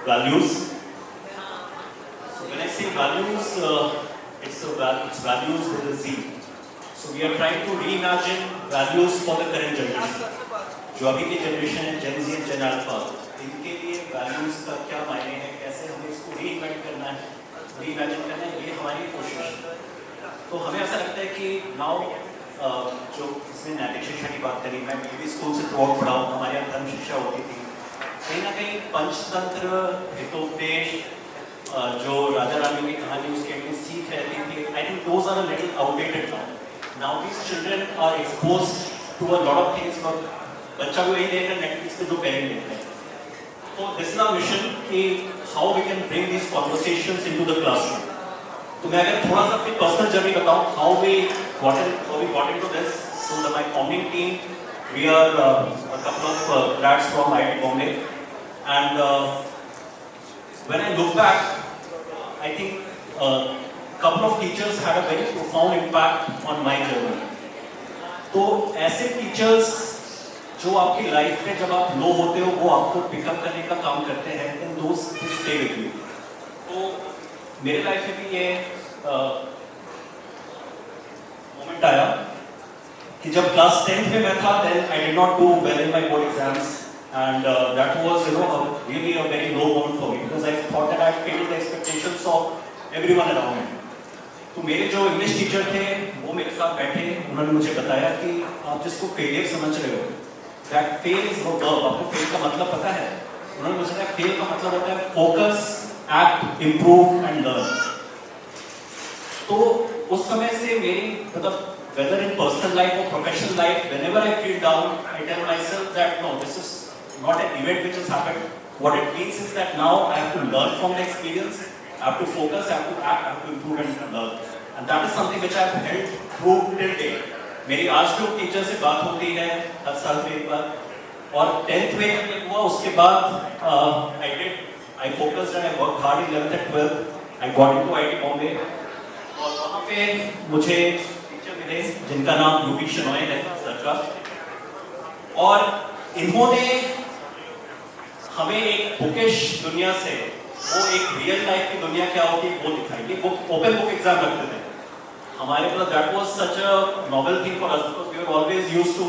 values. So when I say values, it's values with a Z. So we are trying to reimagine values for the current generation. जो अभी की generation है, Gen Z and Gen Alpha, इनके लिए values का क्या मायने हैं, कैसे हमें इसको reinvent करना है, reimagine करना है, ये हमारी कोशिश है. तो हमें ऐसा लगता है कि now जो इसमें नैतिक शिक्षा की बात करी, मैं भी स्कूल से थ्रू आउट पढ़ा हूँ, हमारे यहाँ धर्म शिक्षा होती थी. कहीं ना कहीं पंचतंत्र, हितोपदेश, जो राजा रानी की कहानी उसके में सीख रहती थी, I think those are a little outdated now. Now these children are exposed to a lot of things. but बच्चा को यही देख रहा है नेटफ्लिक्स पे जो पेरेंट देख रहे हैं. तो दिस इज आवर मिशन कि how we can bring these conversations into the classroom. तो मैं अगर थोड़ा सा अपनी पर्सनल जर्नी बताऊं, how we got into this. So my founding team, we are a couple of grads from IIT Bombay, and when I look back, I think couple of teachers had a very profound impact on my journey. तो ऐसे teachers जो आपकी life में जब आप लो होते हो वो आपको पिकअप करने का काम करते हैं, एंड दोस्त स्टे विद यू. तो मेरे लाइफ में भी ये मोमेंट आया कि जब क्लास 10th में मैं था, then I did not do well in my board exams, and that was really a very low moment for me because I thought that I failed the expectations of everyone around me. तो मेरे जो English teacher थे वो मेरे साथ बैठे, उन्होंने मुझे बताया कि आप जिसको फेलियर समझ रहे हो, that fail is no verb. आपको फेल का मतलब पता है? उन्होंने मुझे कहा फेल का मतलब होता है focus, act, improve and learn. तो उस समय से मेरी मतलब whether in personal life or professional life, whenever I feel down, I tell myself that no, this is not an event which has happened. What it means is that now I have to learn from the experience. I have to focus, I have to act, I have to improve and learn. And that is something which I have held true till date. मेरी आज भी teacher से बात होती है हर साल में एक बार. और 10th में जब ये हुआ उसके बाद I focused and I worked hard in 11th and 12th. I got into IIT Bombay. और वहाँ पे मुझे टीचर मिले जिनका नाम यूपी शनोय है सर का. और इन्होंने हमें एक बुकिश दुनिया से वो एक रियल लाइफ की दुनिया क्या होती है वो दिखाई. ये बुक ओपन बुक एग्जाम रखते थे हमारे पास. That was such a novel thing for us because we were always used to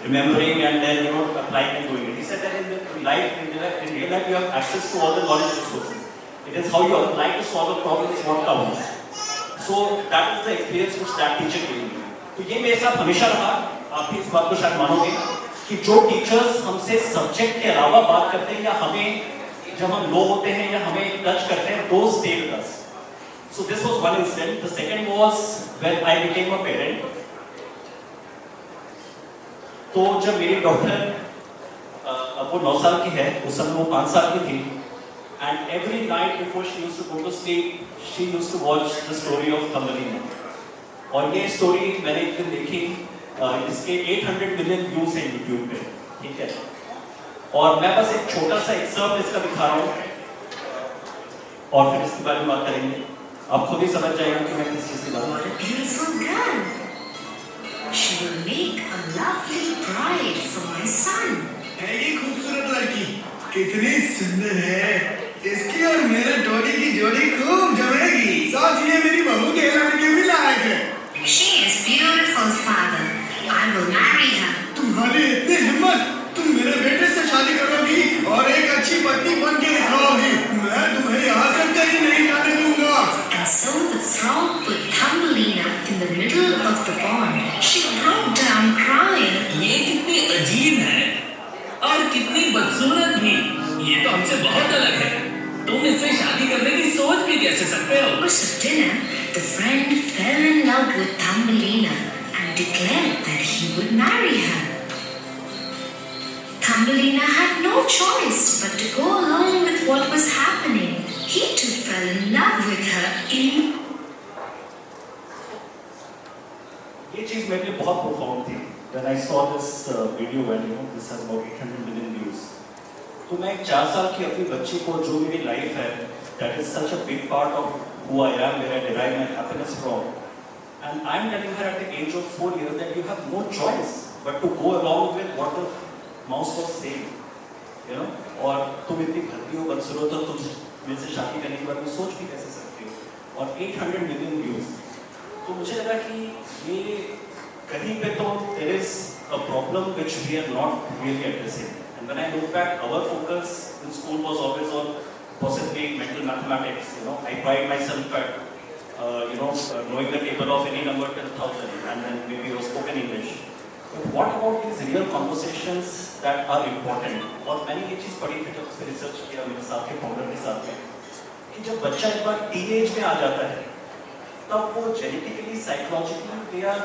remembering and then applying and doing it. He said that in life, in real life, you have access to all the knowledge resources. It is how you apply to solve a problem is what counts. So that is the experience which that teacher gave me. तो ये मेरे साथ हमेशा रहा. आप भी इस बात को शायद मानोगे कि जो टीचर्स हमसे सब्जेक्ट के अलावा बात करते हैं या हमें जब हम लो होते हैं या हमें टच करते हैं, those stay with us. So this was one incident. The second was when I became a parent. तो जब मेरी डॉटर अब वो 9 साल की है, उस समय वो 5 साल की थी, and every night before she used to go to sleep, she used to watch the story of Thumbelina. और ये स्टोरी मैंने एक दिन देखी, इसके 800 मिलियन व्यूज हैं यूट्यूब पे, ठीक है. और मैं बस एक छोटा सा एक्सर्प्ट इसका दिखा रहा हूँ और फिर इसके बारे में बात करेंगे. आप खुद ही समझ जाएगा कि मैं किस चीज़ की बात कर रहा हूँ. She will make a lovely bride for my son. है ये खूबसूरत लड़की, कितनी सुंदर है. इसकी और मेरे डॉली की जोड़ी खूब जमेगी. साथ ही मेरी बहू के लाने के भी लायक है. She is beautiful, father. I will marry her. तुम्हारी इतनी हिम्मत, तुम मेरे बेटे से शादी करोगी और एक अच्छी पत्नी बन के दिखाओगी. मैं तुम्हें यहाँ से कहीं नहीं जाने दूंगा. And so the thrall put Thumbelina in the middle of the pond. She broke down crying. ये कितनी अजीब है और कितनी बदसूरत भी. ये तो हमसे बहुत अलग है. तुम इससे शादी करने की सोच भी कैसे सकते हो? At dinner, the friend fell in love with Thumbelina and declared that he would marry her. Thumbelina had no choice but to go along with what was happening. He too fell in love with her in. ये चीज़ मेरे लिए बहुत profound थी. When I saw this video and this has about 800 million views. तो मैं 4 साल की अपनी बच्ची को जो मेरी लाइफ है, that is such a big part of who I am, where I derive my happiness from, and I'm telling her at the age of 4 years that you have no choice but to go along with what the mouse was saying, और तुम इतनी भद्दी हो, बदसूरत हो, तुम मेरे से शादी करने के बाद में सोच भी कैसे सकते हो, और 800 मिलियन व्यूज। तो मुझे लगा कि ये कहीं पे तो there is a problem which we are not really addressing. And when I look back, our focus in school was always on possibly mental mathematics. You know, I pride myself at knowing the table of any number till 1,000, and then maybe your spoken English. But what about these real conversations that are important? और मैंने ये चीज़ पढ़ी थी जब उसमें research किया मेरे साथ के फाउंडर के साथ में, कि जब बच्चा एक बार टीनेज में आ जाता है, तब वो genetically psychologically they are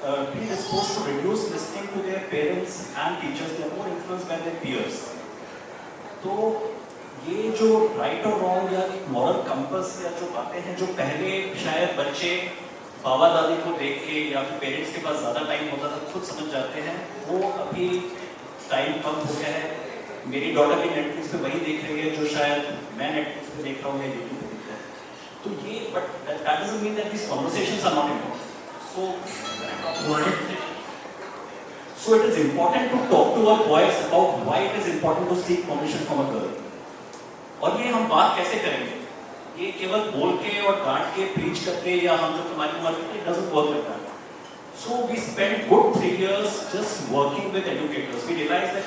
predisposed to reduce listening to their parents and teachers. They are more influenced by their peers. तो ये जो राइट और रॉन्ग या मॉरल कंपस या जो बातें हैं जो पहले शायद बच्चे बाबा दादी को देख के या फिर पेरेंट्स के पास ज़्यादा टाइम होता था खुद समझ जाते हैं, वो अभी टाइम कम हो गया है। मेरी डॉटर भी नेटफ्लिक्स पे वही देख रही है जो शायद मैं नेटफ्लिक्स पे देख रहा हूँ या यूट्यूब पे देख रहा हूँ। तो ये but that doesn't mean that these conversations are not important. So it is important to talk to our boys about why it is important to seek permission from a girl. और ये हम बात कैसे करेंगे? ये केवल बोल के और डांट के प्रीच करके या हम जो तुम्हारी उम्र के it doesn't work like that. So we spent good 3 years just working with educators. We realized that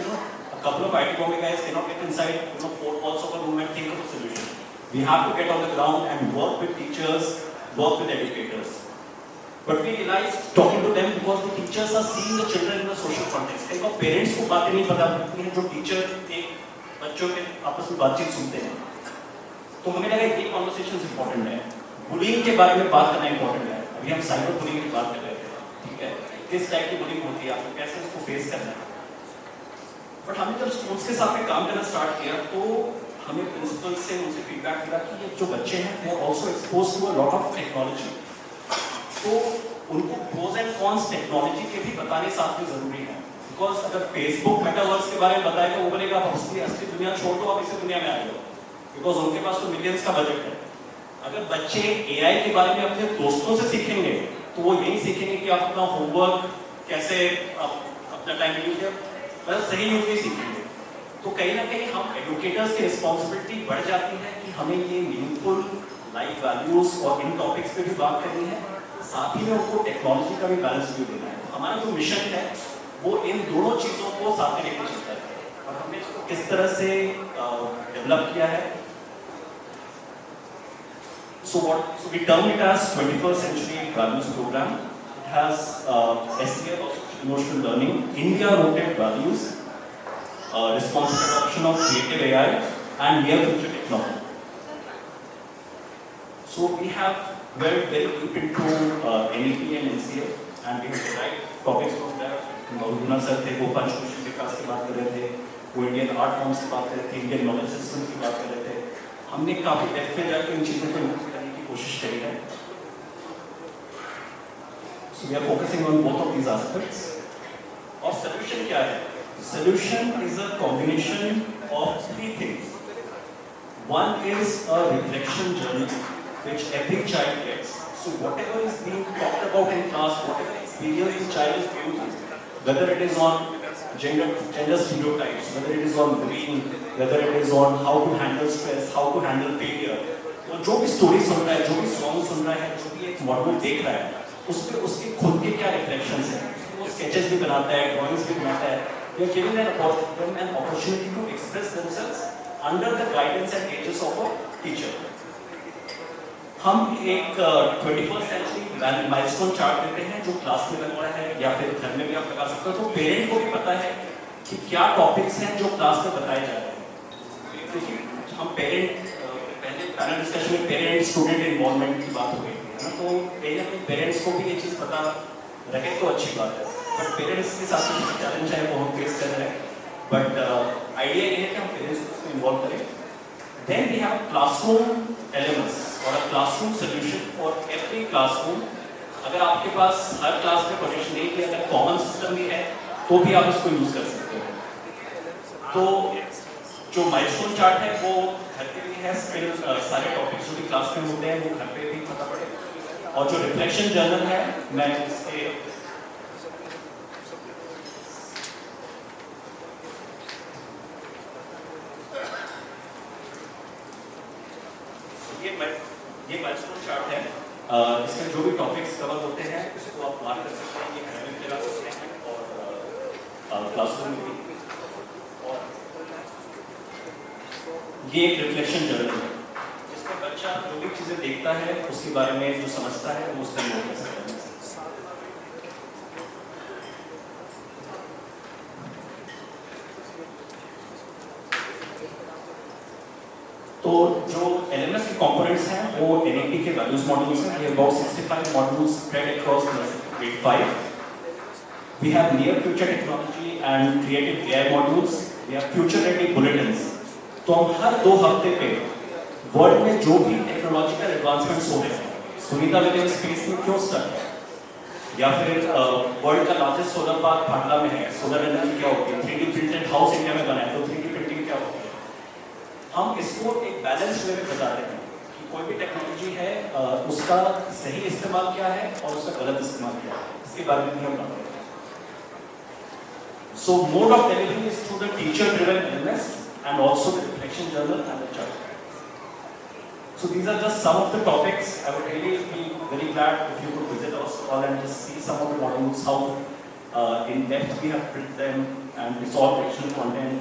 a couple of IT Bombay guys cannot get inside 4 walls of a room and think of a solution. We have to get on the ground and work with teachers, work with educators. But we realized talking to them because the teachers are seeing the children in a social context. इनको parents को बातें नहीं पता होती हैं जो teacher एक बच्चों के आपस में बातचीत सुनते हैं। तो हमें लगा ये कॉन्वर्सेशंस इंपॉर्टेंट है, बुलिंग के बारे में बात करना इंपॉर्टेंट है। अभी हम साइबर बुलिंग की बात कर रहे थे, ठीक है, किस टाइप की बुलिंग होती है, आपको कैसे उसको फेस करना है। बट हमने जब स्कूल्स के साथ में काम करना स्टार्ट किया तो हमें प्रिंसिपल से उनसे फीडबैक मिला कि ये जो बच्चे हैं they are also exposed to a lot of technology. तो उनको प्रोज एंड कॉन्स टेक्नोलॉजी के भी बताने साथ में जरूरी है। बिकॉज अगर फेसबुक मेटावर्स के बारे में बताएगा वो बोलेगा आप असली दुनिया छोड़ दो, आप इसी दुनिया में आ जाओ, बिकॉज उनके पास तो मिलियंस का बजट है। अगर बच्चे एआई के बारे में अपने दोस्तों से सीखेंगे तो वो यही सीखेंगे कि आप अपना होमवर्क कैसे अपना टाइम यूज मतलब सही यूज नहीं सीखेंगे। तो कहीं ना कहीं हम एडुकेटर्स की रिस्पॉन्सिबिलिटी बढ़ जाती है कि हमें ये मीनिंगफुल लाइफ वैल्यूज और इन टॉपिक्स पे भी बात करनी है, साथ ही में उनको टेक्नोलॉजी का भी बैलेंस भी देना है। हमारा जो मिशन है वो इन दोनों चीज़ों को साथ में लेकर चलता है और हमने इसको किस तरह से डेवलप किया है। So we term it as 21st Century Values Program. It has SEL of Emotional Learning, India-rooted values, responsible adoption of creative AI, and near future technology. So we have very deep into NEP and NCF, and we have derived topics from there. मौजूदा sir थे वो पंचकोशी विकास की बात कर रहे थे, वो Indian art forms की बात कर रहे थे, इंडियन नॉलेज सिस्टम की बात कर रहे थे। हमने काफी डेप्थ में जाकर इन चीज़ों को इम्प्रूव करने की कोशिश करी है। So we are focusing on both of these aspects. और solution क्या है? Solution is a combination of 3 things. One is a reflection journey which every child gets. So whatever is being talked about in class, whatever experience the child is going through, whether it is on gender stereotypes, whether it is on bullying, whether it is on how to handle stress, how to handle failure, तो जो भी story सुन रहा है, जो भी song सुन रहा है, जो भी एक मॉडल देख रहा है, उसपे उसके खुद के क्या रिफ्लेक्शंस हैं, वो स्केचेस भी बनाता है, ड्राइंग्स भी बनाता है। We are giving them an opportunity to express themselves under the guidance and aegis of a teacher. हम एक 21st सेंचुरी माइलस्टोन चार्ट देते हैं जो क्लास में लग रहा है या फिर घर में भी आप लगा सकते हो, तो पेरेंट को भी पता है कि क्या टॉपिक्स हैं जो क्लास में बताए जा रहे हैं। क्योंकि हम पेरेंट पहले पैनल डिस्कशन में पेरेंट स्टूडेंट इन्वॉल्वमेंट की बात हो गई है ना, तो कहीं ना कहीं पेरेंट्स को भी ये चीज़ पता रहे तो अच्छी बात है। बट पेरेंट्स के साथ जो चैलेंज है वो हम फेस कर रहे हैं, बट आइडिया ये है कि हम पेरेंट्स को इन्वॉल्व करें। Then we have classroom elements और a classroom solution for every classroom. अगर आपके पास हर क्लास में कनेक्शन नहीं है, अगर कॉमन सिस्टम भी है तो भी आप इसको यूज कर सकते हो। तो जो माइलस्टोन चार्ट है वो घर पे भी है, फिर सारे टॉपिक्स जो भी क्लास में होते हैं वो घर पे भी पता पड़े। और जो रिफ्लेक्शन जर्नल है मैं इसके ये माइलस्टोन चार्ट है। इसमें जो भी टॉपिक्स कवर होते हैं उसको आप मार्क कर सकते हैं, ये हैंडल पे लगा सकते हैं और क्लासरूम में भी। और ये एक रिफ्लेक्शन जर्नल है जिसमें बच्चा जो भी चीज़ें देखता है उसके बारे में जो समझता है वो उस पर नोट कर सकता है। तो जो LMS के कंपोनेंट्स हैं वो NAP के वैल्यूज मॉड्यूल्स हैं। ये about 65 modules spread across grade 5. We have near future technology and creative AI modules. We have future ready bulletins. तो हम हर 2 हफ्ते पे वर्ल्ड में जो भी टेक्नोलॉजिकल एडवांसमेंट्स हो रहे हैं, सुनीता विलियम्स स्पेस में क्यों स्टक है, या फिर वर्ल्ड का लार्जेस्ट सोलर पार्क भाटला में है, सोलर एनर्जी क्या होती है, 3D प्रिंटेड हाउस इंडिया में बना है तो 3D प्रिंटिंग क्या होती है। हम इसको एक बैलेंस वे में बताते हैं कि कोई भी टेक्नोलॉजी है उसका सही इस्तेमाल क्या है और उसका गलत इस्तेमाल क्या है, इसके बारे में भी हम बात करते हैं। सो mode of delivery is through the teacher driven LMS and also the reflection journal and the chart. So these are just some of the topics. I would really be very glad if you could visit our stall and just see some of the modules, how in depth we have built them, and it's all original content.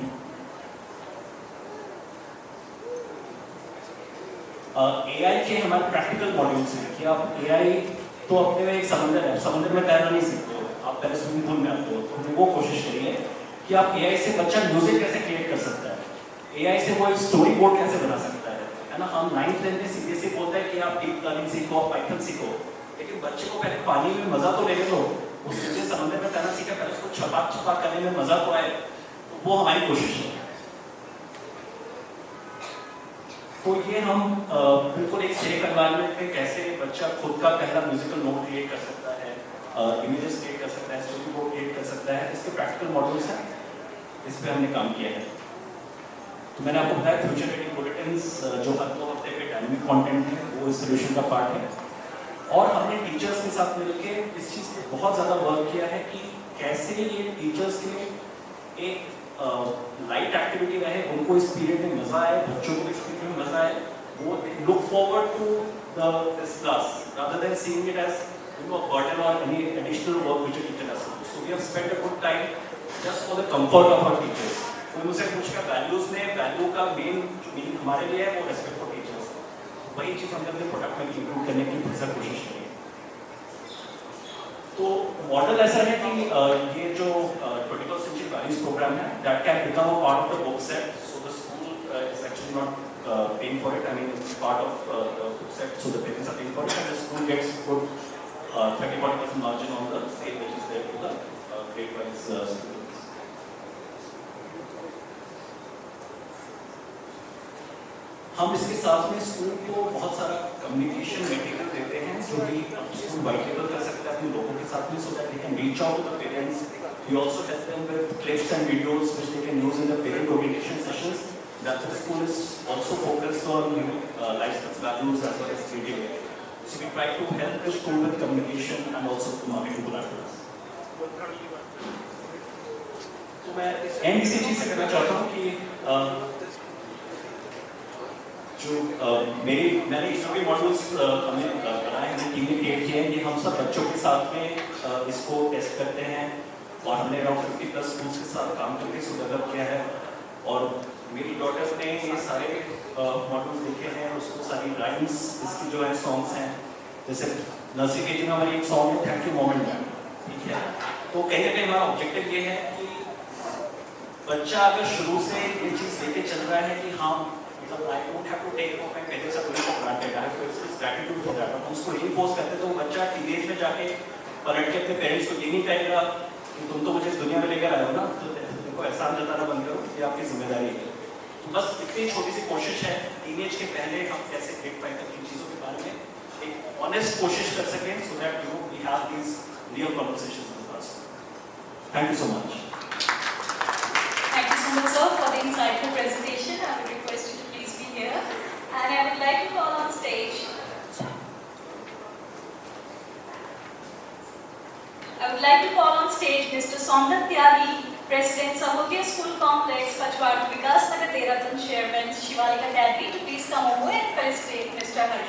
AI के हमारे practical modules हैं कि आप AI तो अपने में एक समंदर है, समंदर में तैरना नहीं सीखते हो, आप पहले स्विमिंग पूल में आते हो, तो हमने वो कोशिश करी है कि आप AI से बच्चा म्यूजिक कैसे क्रिएट कर सकता है, AI से वो एक स्टोरी बोर्ड कैसे बना सकता है ना। हम 9th 10th में सीबीएसई बोलता है कि आप डीप लर्निंग सीखो, आप पाइथन सीखो, लेकिन बच्चे को पहले पानी में मजा तो लेने दो, उससे समंदर में तैरना सीखा, पहले उसको छपाक करने में मजा तो आए, तो वो हमारी कोशिश है। तो ये हम बिल्कुल एक सेफ एनवायरनमेंट में कैसे बच्चा खुद का पहला म्यूजिकल नोट क्रिएट कर सकता है, इमेजेस क्रिएट कर सकता है, स्टोरी बोर्ड क्रिएट कर सकता है, इसके प्रैक्टिकल मॉड्यूल्स हैं, इस पर हमने काम किया है। तो मैंने आपको बताया फ्यूचर रेडी बुलेटिन्स जो हर 2 हफ्ते पे डायनामिक कंटेंट है वो इस सोल्यूशन का पार्ट है। और हमने टीचर्स के साथ मिलकर इस चीज़ पे बहुत ज़्यादा वर्क किया है कि कैसे ये टीचर्स के लिए एक लाइट एक्टिविटी रहे, उनको इस पीरियड में मज़ा आए, बच्चों को इस पीरियड में मज़ा आए, वो look forward to this class rather than seeing it as a burden or any additional work which a teacher has to do. So we have spent a good time just for the comfort of our teachers. कोई मुझसे पूछेगा values में, value का main जो meaning हमारे लिए है वो रेस्पेक्ट फॉर टीचर्स, वही चीज़ हमने अपने प्रोडक्ट में इंक्लूड करने की भरसक कोशिश की। तो मॉडल ऐसा है कि ये जो 21st Century Values प्रोग्राम है that can become a part of the book set, so the school is actually not paying for it, I mean it's part of the book set, so the parents are paying for it and the school gets good 30-40% margin on the sale which is there to the grade wise students. हम इसके साथ में school को बहुत सारा communication material देते हैं जो भी स्कूल वाइटेबल कर सकता है अपने लोगों के साथ में, so that they can reach out to the parents. We also help them with clips and videos which they can use in the parent orientation sessions that the school is also focused on life values as well as creativity. So we try to help the school with communication and also marketing collaborations. तो मैं and इसी चीज से कहना चाहता हूँ कि जो मैंने जो भी मॉड्यूल्स हमने बनाए हैं, टीम ने क्रिएट किए हैं, ये हम सब बच्चों के साथ में इसको टेस्ट करते हैं और हमने अराउंड 50+ स्कूल्स के साथ काम करके इसको डेवलप किया है। और मेरी डॉटर ने ये सारे मॉड्यूल्स देखे हैं, उसको सारी राइम्स इसकी जो है सॉन्ग्स हैं, जैसे नर्सरी के जी में हमारी एक सॉन्ग है थैंक यू मोमेंट मैम, ठीक है। तो कहीं ना कहीं हमारा ऑब्जेक्टिव ये है कि बच्चा अगर शुरू से ये चीज़ लेके चल रहा है कि हाँ I don't have to take what my parents are doing for granted. I have to express gratitude for that. हम उसको reinforce करते तो बच्चा टीनेज में जाके पलट के अपने पेरेंट्स को ये नहीं कहेगा कि तुम तो मुझे इस दुनिया में लेकर आए हो ना, तो देखो एहसान जताना बंद करो, ये आपकी जिम्मेदारी है। तो बस इतनी छोटी सी कोशिश है टीनेज के पहले हम कैसे ग्रेड 5 तक इन चीज़ों के बारे में एक ऑनेस्ट कोशिश कर सकें, so that you know we have these real conversations with us. Thank you so much. Thank you so much, sir, for the insightful presentation. I would request you to please be here. And I would like to call on stage. I would like to call on stage Mr. Somnath Tyagi, President, Sahodya School Complex, Pachwad, Vikas Nagar, Dehradun, Chairman, Shivalika Academy, to please come over and felicitate Mr. Hari.